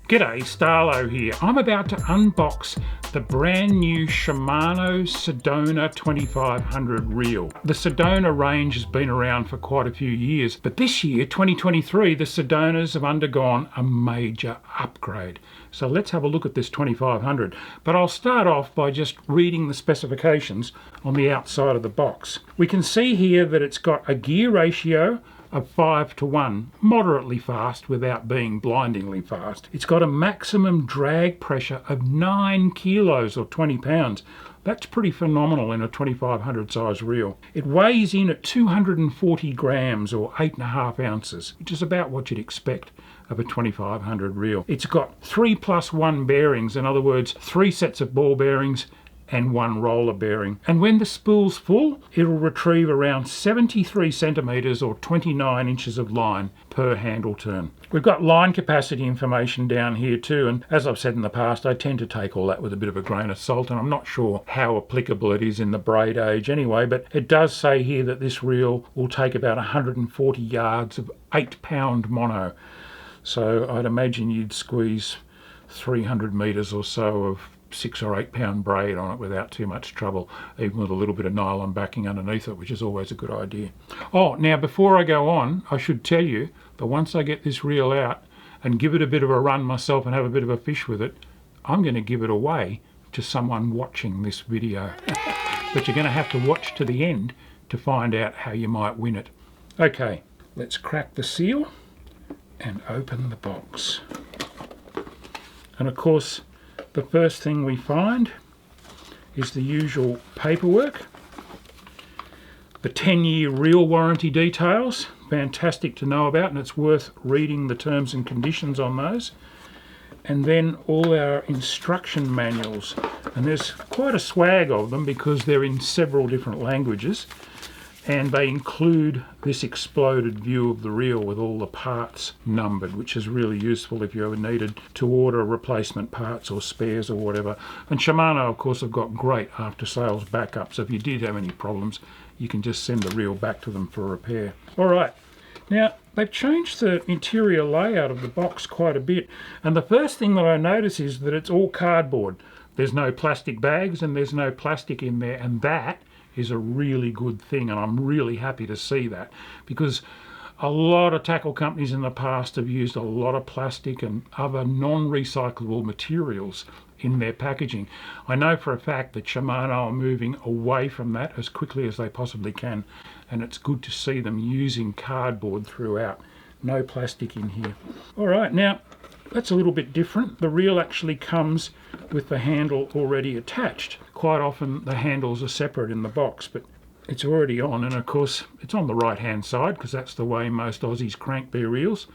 G'day, Starlo here. I'm about to unbox the brand new Shimano Sedona 2500 reel. The Sedona range has been around for quite a few years, but this year, 2023, the Sedonas have undergone a major upgrade. So let's have a look at this 2500, but I'll start off by just reading the specifications on the outside of the box. We can see here that it's got a gear ratio of 5:1, moderately fast without being blindingly fast. It's got a maximum drag pressure of 9 kilos or 20 pounds. That's pretty phenomenal in a 2500 size reel. It weighs in at 240 grams or 8.5 ounces, which is about what you'd expect of a 2500 reel. It's got 3+1 bearings, in other words, 3 sets of ball bearings and 1 roller bearing. And when the spool's full, it'll retrieve around 73 centimetres or 29 inches of line per handle turn. We've got line capacity information down here too, and as I've said in the past, I tend to take all that with a bit of a grain of salt, and I'm not sure how applicable it is in the braid age anyway, but it does say here that this reel will take about 140 yards of 8-pound mono. So I'd imagine you'd squeeze 300 metres or so of 6 or 8 pound braid on it without too much trouble, even with a little bit of nylon backing underneath it, which is always a good idea. Oh, now before I go on, I should tell you that once I get this reel out and give it a bit of a run myself and have a bit of a fish with it, I'm going to give it away to someone watching this video. But you're going to have to watch to the end to find out how you might win it. Okay, let's crack the seal and open the box. And of course, the first thing we find is the usual paperwork. The 10-year reel warranty details, fantastic to know about, and it's worth reading the terms and conditions on those. And then all our instruction manuals, and there's quite a swag of them because they're in several different languages, and they include this exploded view of the reel with all the parts numbered, which is really useful if you ever needed to order replacement parts or spares or whatever. And Shimano, of course, have got great after-sales backups. If you did have any problems, you can just send the reel back to them for repair. All right, now they've changed the interior layout of the box quite a bit, and the first thing that I notice is that it's all cardboard. There's no plastic bags and there's no plastic in there, and that is a really good thing, and I'm really happy to see that, because a lot of tackle companies in the past have used a lot of plastic and other non-recyclable materials in their packaging. I know for a fact that Shimano are moving away from that as quickly as they possibly can, and it's good to see them using cardboard throughout. No plastic in here. All right, now that's a little bit different. The reel actually comes with the handle already attached. Quite often the handles are separate in the box, but it's already on, and of course it's on the right hand side because that's the way most Aussies crank their reels.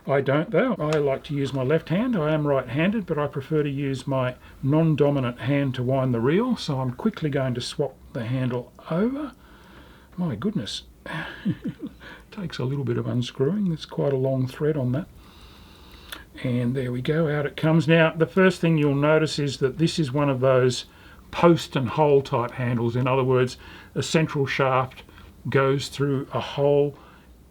I don't though. I like to use my left hand. I am right-handed, but I prefer to use my non-dominant hand to wind the reel, so I'm quickly going to swap the handle over. My goodness, takes a little bit of unscrewing. There's quite a long thread on that. And there we go, out it comes. Now the first thing you'll notice is that this is one of those post and hole type handles. In other words, a central shaft goes through a hole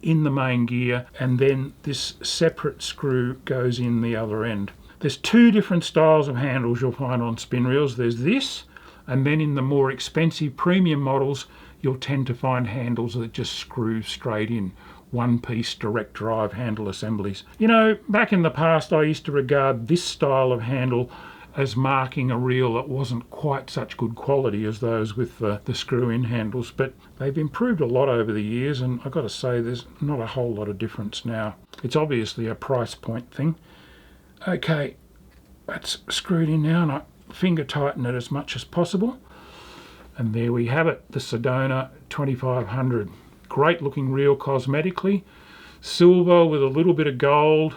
in the main gear, and then this separate screw goes in the other end. There's 2 different styles of handles you'll find on spin reels. There's this, and then in the more expensive premium models you'll tend to find handles that just screw straight in, one-piece direct drive handle assemblies. You know, back in the past I used to regard this style of handle as marking a reel that wasn't quite such good quality as those with the screw-in handles, but they've improved a lot over the years, and I've got to say there's not a whole lot of difference now. It's obviously a price point thing. Okay, that's screwed in now, and I finger tighten it as much as possible, and there we have it, the Sedona 2500. Great looking reel cosmetically, silver with a little bit of gold,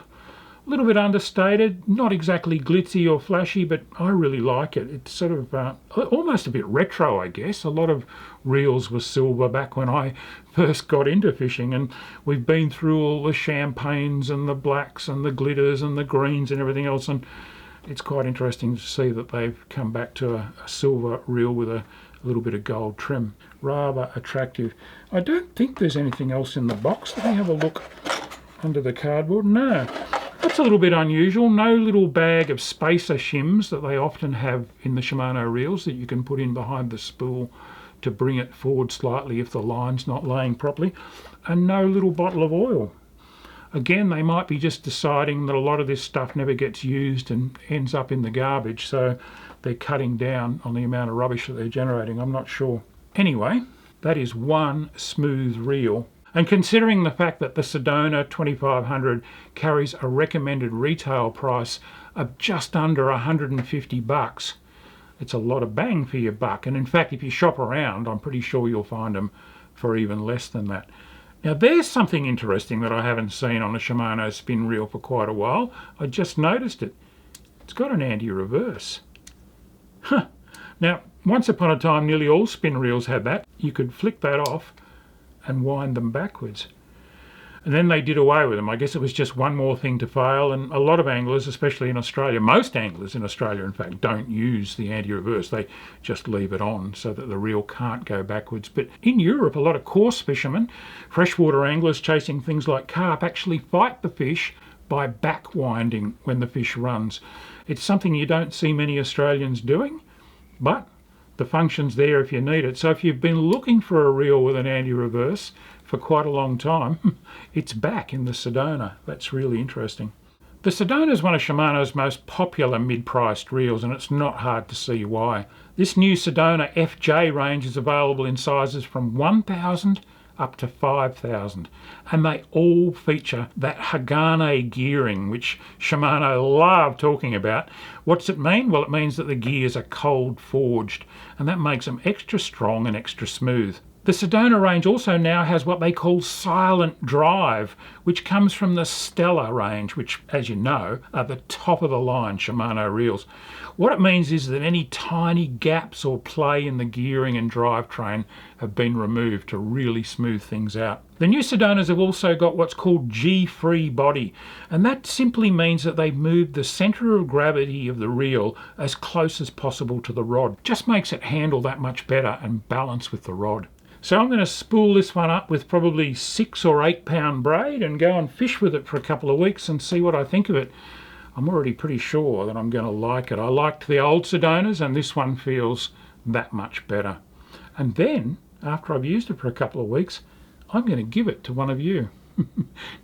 a little bit understated, not exactly glitzy or flashy, but I really like it. It's sort of almost a bit retro, I guess. A lot of reels were silver back when I first got into fishing, and we've been through all the champagnes and the blacks and the glitters and the greens and everything else, and it's quite interesting to see that they've come back to a silver reel with a little bit of gold trim. Rather attractive. I don't think there's anything else in the box. Let me have a look under the cardboard. No. That's a little bit unusual. No little bag of spacer shims that they often have in the Shimano reels that you can put in behind the spool to bring it forward slightly if the line's not laying properly, and no little bottle of oil. Again, they might be just deciding that a lot of this stuff never gets used and ends up in the garbage, so they're cutting down on the amount of rubbish that they're generating. I'm not sure. Anyway, that is one smooth reel. And considering the fact that the Sedona 2500 carries a recommended retail price of just under 150 bucks, it's a lot of bang for your buck. And in fact, if you shop around, I'm pretty sure you'll find them for even less than that. Now there's something interesting that I haven't seen on a Shimano spin reel for quite a while. I just noticed it. It's got an anti-reverse. Huh. Now, once upon a time, nearly all spin reels had that. You could flick that off and wind them backwards. And then they did away with them. I guess it was just one more thing to fail, and a lot of anglers, especially in Australia, most anglers in Australia in fact, don't use the anti-reverse. They just leave it on so that the reel can't go backwards. But in Europe, a lot of coarse fishermen, freshwater anglers chasing things like carp, actually fight the fish by back winding when the fish runs. It's something you don't see many Australians doing, but the function's there if you need it. So if you've been looking for a reel with an anti-reverse for quite a long time, it's back in the Sedona. That's really interesting. The Sedona is one of Shimano's most popular mid-priced reels, and it's not hard to see why. This new Sedona FJ range is available in sizes from 1,000 up to 5,000, and they all feature that Hagane gearing, which Shimano love talking about. What's it mean? Well, it means that the gears are cold forged, and that makes them extra strong and extra smooth. The Sedona range also now has what they call silent drive, which comes from the Stella range, which, as you know, are the top of the line Shimano reels. What it means is that any tiny gaps or play in the gearing and drivetrain have been removed to really smooth things out. The new Sedonas have also got what's called G-free body, and that simply means that they've moved the centre of gravity of the reel as close as possible to the rod. Just makes it handle that much better and balance with the rod. So I'm going to spool this one up with probably 6 or 8 pound braid and go and fish with it for a couple of weeks and see what I think of it. I'm already pretty sure that I'm going to like it. I liked the old Sedonas, and this one feels that much better. And then, after I've used it for a couple of weeks, I'm going to give it to one of you.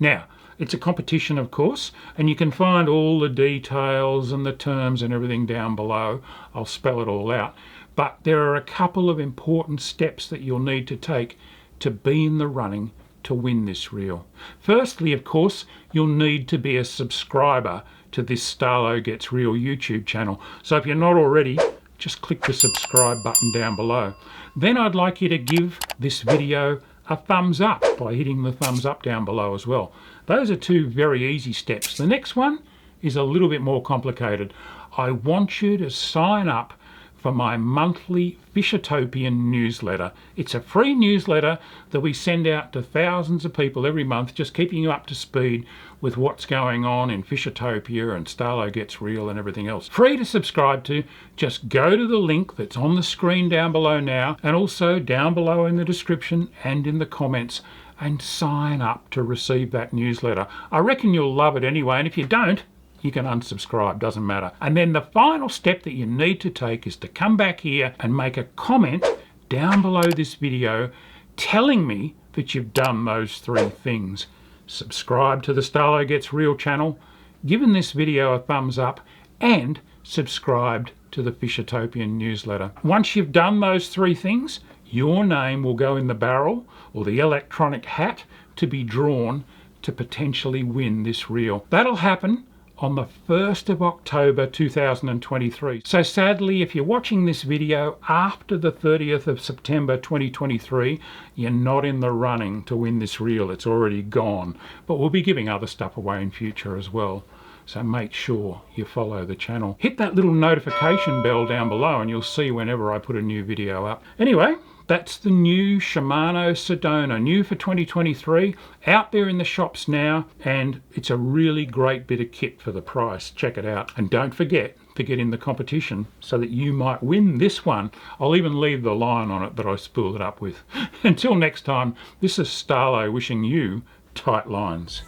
Now, it's a competition, of course, and you can find all the details and the terms and everything down below. I'll spell it all out. But there are a couple of important steps that you'll need to take to be in the running to win this reel. Firstly, of course, you'll need to be a subscriber to this Starlo Gets Real YouTube channel. So if you're not already, just click the subscribe button down below. Then I'd like you to give this video a thumbs up by hitting the thumbs up down below as well. Those are two very easy steps. The next one is a little bit more complicated. I want you to sign up for my monthly Fishertopian newsletter. It's a free newsletter that we send out to thousands of people every month, just keeping you up to speed with what's going on in Fishertopia and Starlo Gets Real and everything else. Free to subscribe to. Just go to the link that's on the screen down below now, and also down below in the description and in the comments, and sign up to receive that newsletter. I reckon you'll love it anyway, and if you don't, you can unsubscribe, doesn't matter. And then the final step that you need to take is to come back here and make a comment down below this video telling me that you've done those 3 things. Subscribe to the Starlo Gets Real channel, given this video a thumbs up, and subscribed to the Fishertopian newsletter. Once you've done those 3 things, your name will go in the barrel or the electronic hat to be drawn to potentially win this reel. That'll happen on the 1st of October 2023. So sadly, if you're watching this video after the 30th of September 2023, you're not in the running to win this reel. It's already gone. But we'll be giving other stuff away in future as well. So make sure you follow the channel. Hit that little notification bell down below and you'll see whenever I put a new video up. Anyway, that's the new Shimano Sedona, new for 2023, out there in the shops now, and it's a really great bit of kit for the price. Check it out. And don't forget to get in the competition so that you might win this one. I'll even leave the line on it that I spooled it up with. Until next time, this is Starlo wishing you tight lines.